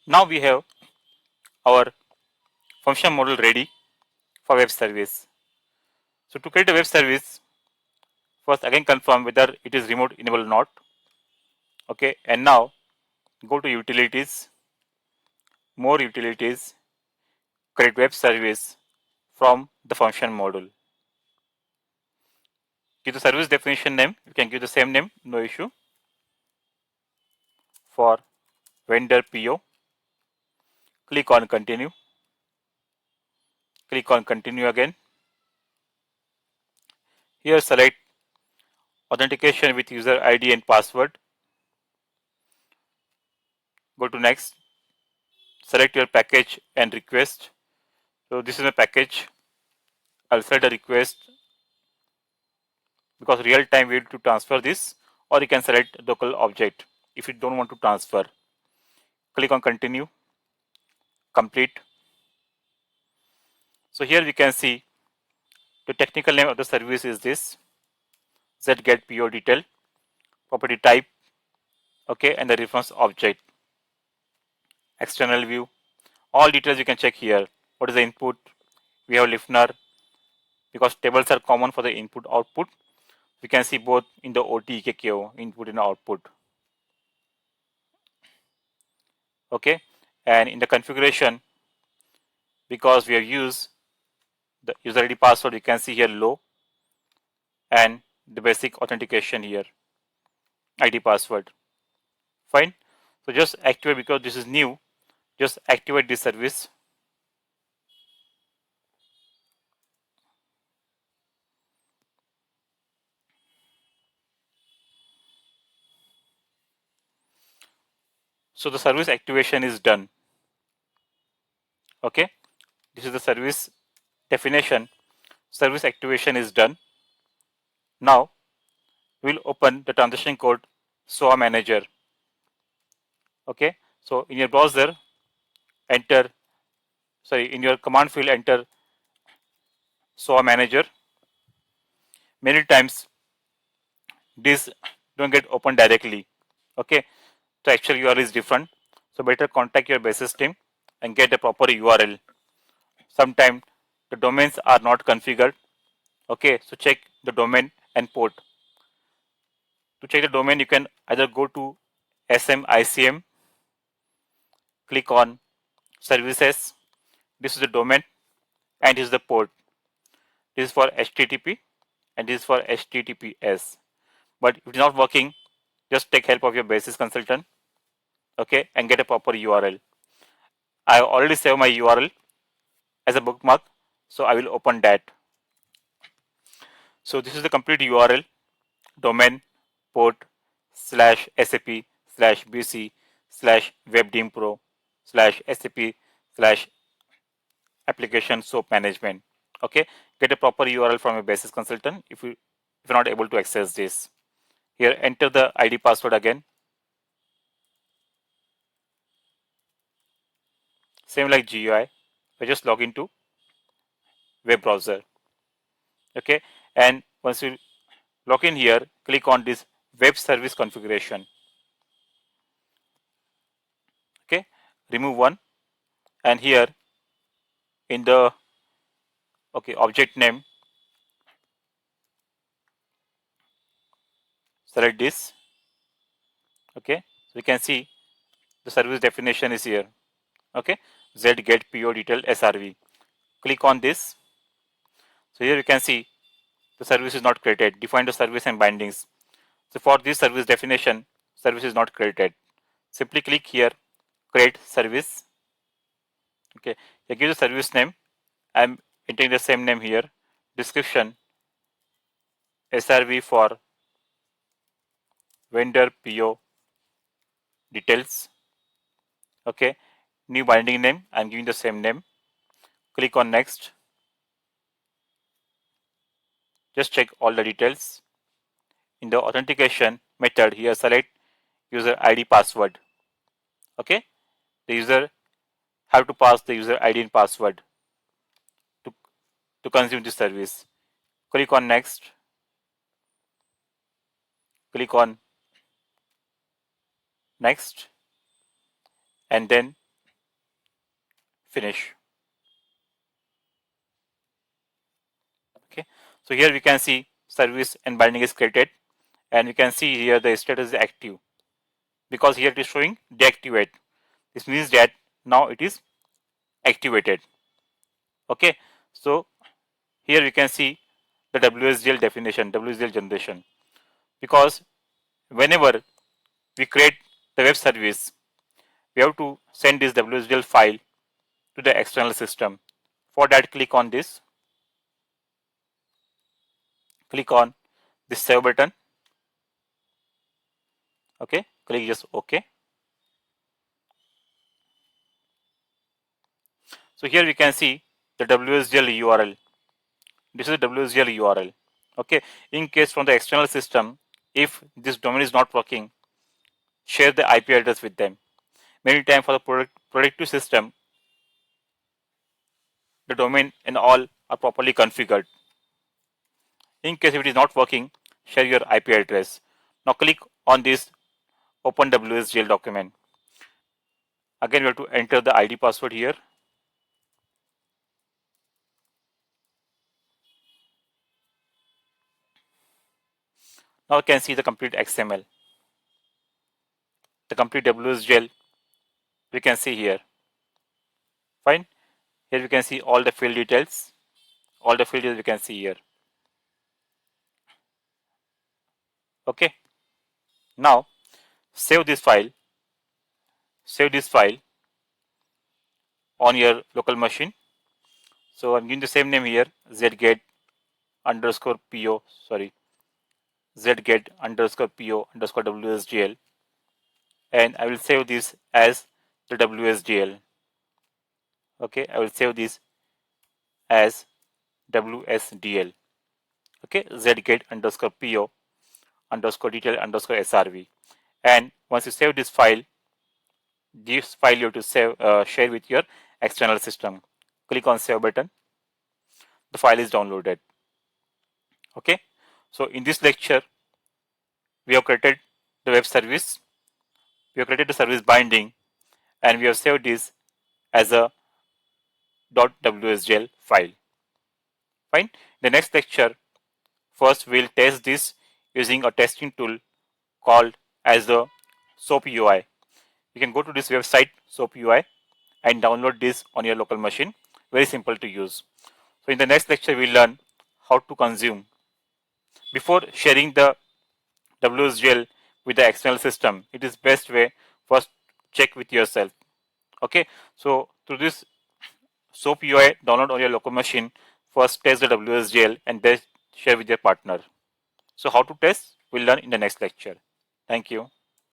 Now we have our function model ready for web service. So to create a web service, first again confirm whether it is remote enabled or not. Okay, and now go to utilities, more utilities, create web service from the function module. Give the service definition name. You can give the same name, no issue. For vendor PO, click on continue. Click on continue again. Here select authentication with user ID and password. Go to next. Select your package and request. So this is my package. I'll select a request because real time we need to transfer this, or you can select local object if you don't want to transfer. Click on continue. Complete. So here we can see the technical name of the service is this zget PO detail, property type, okay, and the reference object, external view. All details you can check here. What is the input? We have listener because tables are common for the input output. We can see both in the OT EKKO, input and output. Okay, and in the configuration, because we have used the user ID password, you can see here low and the basic authentication here, ID password. Fine. So just activate because this is new. Just activate this service. So the service activation is done. Okay, this is the service definition. Service activation is done. Now we'll open the transaction code SOAMANAGER. Okay, so in your browser, enter, in your command field, enter SOAMANAGER. Many times this don't get opened directly. Okay, so actual URL is different. So better contact your basis team and get the proper URL. Sometimes the domains are not configured. Okay, so check the domain and port. To check the domain, you can either go to SMICM, click on services. This is the domain and this is the port. This is for HTTP and this is for HTTPS. But if it's not working, just take help of your basis consultant, okay, and get a proper URL. I have already saved my URL as a bookmark, so I will open that. So this is the complete URL, domain, port, /SAP /BC /WebDeemPro /SAP /application SOAP management. Okay, get a proper URL from a basis consultant if you're not able to access this. Here, enter the ID password again. Same like GUI. I just log into web browser. Okay, and once you log in here, click on this web service configuration. Okay, remove one, and here in the object name, select this. Okay, so you can see the service definition is here. Okay, zget PO detail SRV. Click on this. So here you can see the service is not created. Define the service and bindings. So for this service definition, service is not created. Simply click here, create service. Okay, you give the service name. I'm entering the same name here. Description, SRV for vendor PO details. Okay, new binding name. I'm giving the same name. Click on next. Just check all the details. In the authentication method, here select user ID password. Okay, the user have to pass the user ID and password to consume this service. Click on next. Click on next, and then finish. Okay, so here we can see service and binding is created, and we can see here the status is active because here it is showing deactivate. This means that now it is activated. Okay, so here we can see the WSDL definition, WSDL generation, because whenever we create the web service, we have to send this WSDL file to the external system. For that, click on this, click on this save button. Okay, click just OK. So here we can see the WSDL URL. This is the WSDL URL. Okay, in case from the external system, if this domain is not working, share the IP address with them. Many times for the productive system, the domain and all are properly configured. In case if it is not working, share your IP address. Now click on this open WSDL document. Again, we have to enter the ID password here. Now you can see the complete XML. The complete WSDL we can see here. Fine. Here we can see all the field details. All the field details we can see here. Okay. Now save this file. Save this file on your local machine. So I'm giving the same name here, zget underscore po, sorry, zget underscore po underscore WSDL, and I will save this as the WSDL. Okay, I will save this as WSDL. Okay, zget underscore po underscore detail underscore srv. And once you save this file you have to save share with your external system. Click on save button. The file is downloaded. Okay, so in this lecture we have created the web service, we have created the service binding, and we have saved this as a .wsdl file. Fine. The next lecture, first we'll test this using a testing tool called as the SOAP UI. You can go to this website SOAP UI and download this on your local machine. Very simple to use. So in the next lecture we'll learn how to consume. Before sharing the WSDL with the external system, it is best way first check with yourself. Okay, so through this SOAP UI download on your local machine, first test the WSDL and then share with your partner. So how to test, we'll learn in the next lecture. Thank you.